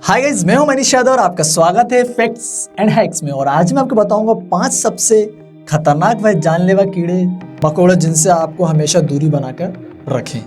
Hi guys, मैं हूं मनीष यादव और आपका स्वागत है फैक्ट्स एंड हैक्स में। और आज मैं आपको बताऊंगा 5 सबसे खतरनाक व जानलेवा कीड़े मकोड़े जिनसे आपको हमेशा दूरी बनाकर रखें।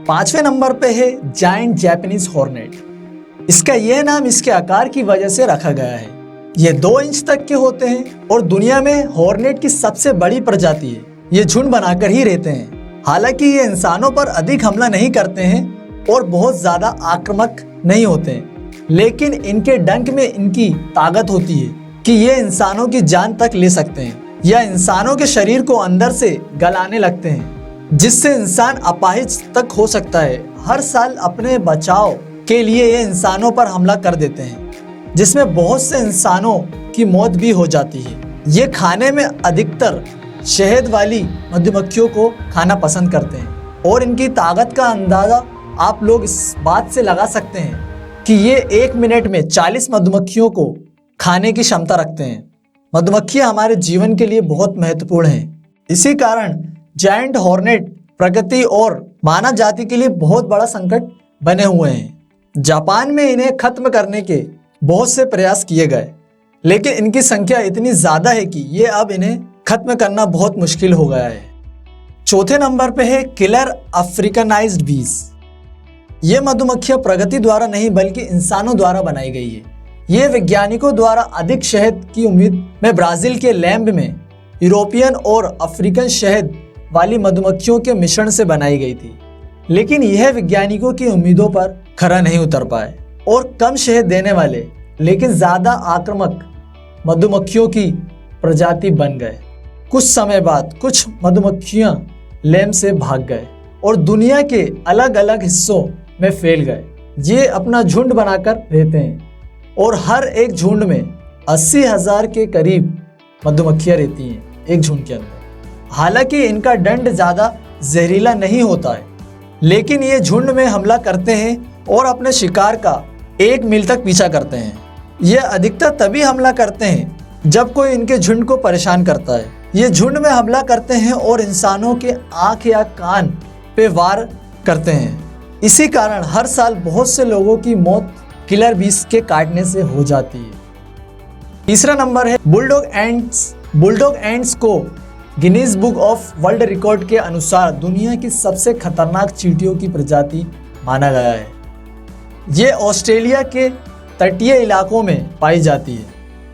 5वें नंबर पे है जायंट जापानीज हॉर्नेट। इसका यह नाम इसके आकार की वजह से रखा गया है। ये 2 इंच तक के होते हैं और दुनिया में हॉर्नेट की सबसे बड़ी प्रजाति है। ये झुंड बनाकर ही रहते हैं। हालांकि ये इंसानों पर अधिक हमला नहीं करते हैं और बहुत ज्यादा आक्रामक नहीं होते हैं, लेकिन इनके डंक में इनकी ताकत होती है कि ये इंसानों की जान तक ले सकते हैं या इंसानों के शरीर को अंदर से गलाने लगते हैं, जिससे इंसान अपाहिज तक हो सकता है। हर साल अपने बचाव के लिए ये इंसानों पर हमला कर देते हैं, जिसमें बहुत से इंसानों की मौत भी हो जाती है। ये खाने में अधिकतर शहद वाली मधुमक्खियों को खाना पसंद करते हैं और इनकी ताकत का अंदाजा आप लोग इस बात से लगा सकते हैं कि ये 1 मिनट में 40 मधुमक्खियों को खाने की क्षमता रखते हैं। मधुमक्खियां हमारे जीवन के लिए बहुत महत्वपूर्ण हैं। इसी कारण जायंट हॉर्नेट प्रकृति और मानव जाति के लिए बहुत बड़ा संकट बने हुए हैं। जापान में इन्हें खत्म करने के बहुत से प्रयास किए गए, लेकिन इनकी संख्या इतनी ज्यादा है कि ये अब इन्हें खत्म करना बहुत मुश्किल हो गया है। चौथे नंबर पे है किलर अफ्रीकनाइज्ड बीज। ये मधुमक्खियां प्रगति द्वारा नहीं बल्कि इंसानों द्वारा बनाई गई है। ये वैज्ञानिकों द्वारा अधिक शहद की उम्मीद में ब्राजील के लैम्ब में यूरोपियन और अफ्रीकन शहद वाली मधुमक्खियों के मिश्रण से बनाई गई थी, लेकिन यह वैज्ञानिकों की उम्मीदों पर खरा नहीं उतर पाए और कम शहद देने वाले लेकिन ज्यादा आक्रामक मधुमक्खियों की प्रजाति बन गए। कुछ समय बाद कुछ मधुमक्खियां लैम्ब से भाग गए और दुनिया के अलग अलग हिस्सों में फैल गए। ये अपना झुंड बनाकर रहते हैं और हर एक झुंड में 80,000 के करीब मधुमक्खियां रहती हैं एक झुंड के अंदर। हालांकि इनका डंक ज्यादा जहरीला नहीं होता है, लेकिन ये झुंड में हमला करते हैं और अपने शिकार का 1 मील तक पीछा करते हैं। ये अधिकतर तभी हमला करते हैं जब कोई इनके झुंड को परेशान करता है। ये झुंड में हमला करते हैं और इंसानों के आँख या कान पे वार करते हैं। इसी कारण हर साल बहुत से लोगों की मौत किलर बीज के काटने से हो जाती है। तीसरा नंबर है बुलडॉग एंट्स। बुलडॉग एंट्स को Guinness book of world record के अनुसार दुनिया की सबसे खतरनाक चींटियों की प्रजाति माना गया है। ये ऑस्ट्रेलिया के तटीय इलाकों में पाई जाती है।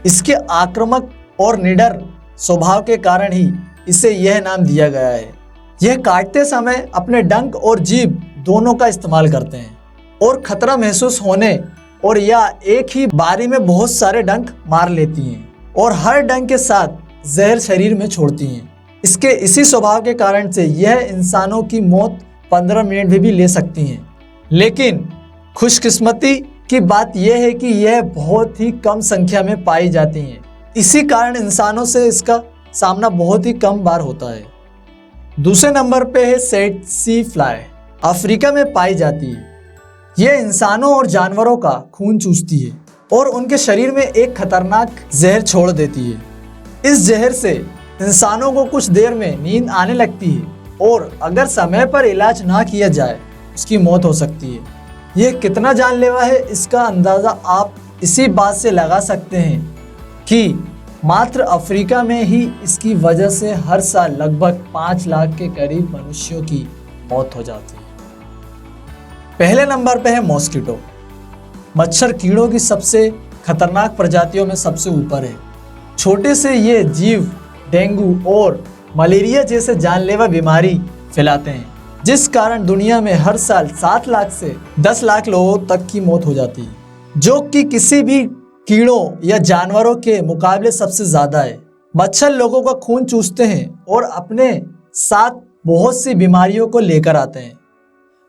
इसके आक्रामक और निडर स्वभाव के कारण ही इसे यह नाम दिया गया है। यह काटते समय अपने डंक और जीभ दोनों का इस्तेमाल करते हैं और खतरा महसूस होने और या एक ही बारी में बहुत सारे डंक मार लेती हैं और हर डंक के साथ जहर शरीर में छोड़ती हैं। इसके इसी स्वभाव के कारण से यह इंसानों की मौत 15 मिनट में भी ले सकती हैं। लेकिन खुशकिस्मती की बात यह है कि यह बहुत ही कम संख्या में पाई जाती हैं। इसी कारण इंसानों से इसका सामना बहुत ही कम बार होता है। दूसरे नंबर पे है सेट सी फ्लाई। अफ्रीका में पाई जाती है। यह इंसानों और जानवरों का खून चूसती है और उनके शरीर में एक खतरनाक जहर छोड़ देती है। इस जहर से इंसानों को कुछ देर में नींद आने लगती है और अगर समय पर इलाज ना किया जाए उसकी मौत हो सकती है। यह कितना जानलेवा है इसका अंदाजा आप इसी बात से लगा सकते हैं कि मात्र अफ्रीका में ही इसकी वजह से हर साल लगभग 5 लाख के करीब मनुष्यों की मौत हो जाती है। पहले नंबर पे है मॉस्किटो। मच्छर कीड़ों की सबसे खतरनाक प्रजातियों में सबसे ऊपर है। छोटे से ये जीव डेंगू और मलेरिया जैसे जानलेवा बीमारी फैलाते हैं, जिस कारण दुनिया में हर साल 7 लाख से 10 लाख लोगों तक की मौत हो जाती है, जो कि किसी भी कीड़ों या जानवरों के मुकाबले सबसे ज्यादा है। मच्छर लोगों का खून चूसते हैं और अपने साथ बहुत सी बीमारियों को लेकर आते हैं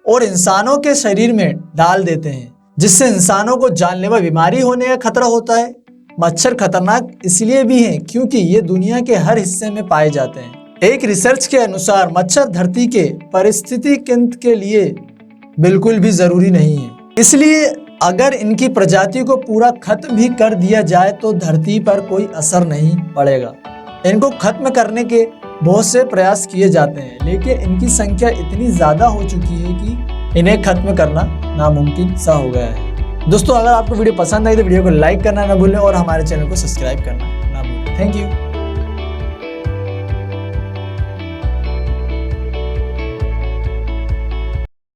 और इंसानों के शरीर में डाल देते हैं, जिससे इंसानों को जानलेवा बीमारी होने का खतरा होता है। मच्छर खतरनाक इसलिए भी हैं क्योंकि ये दुनिया के हर हिस्से में पाए जाते हैं। एक रिसर्च के अनुसार मच्छर धरती के पारिस्थितिकी के लिए बिल्कुल भी जरूरी नहीं है, इसलिए अगर इनकी प्रजाति को पूरा खत्म भी कर दिया जाए तो धरती पर कोई असर नहीं पड़ेगा। इनको खत्म करने के बहुत से प्रयास किए जाते हैं, लेकिन इनकी संख्या इतनी ज्यादा हो चुकी है कि इन्हें खत्म करना नामुमकिन सा हो गया है। दोस्तों अगर आपको वीडियो पसंद आई तो वीडियो को लाइक करना ना भूलें और हमारे चैनल को सब्सक्राइब करना ना भूलें। Thank you.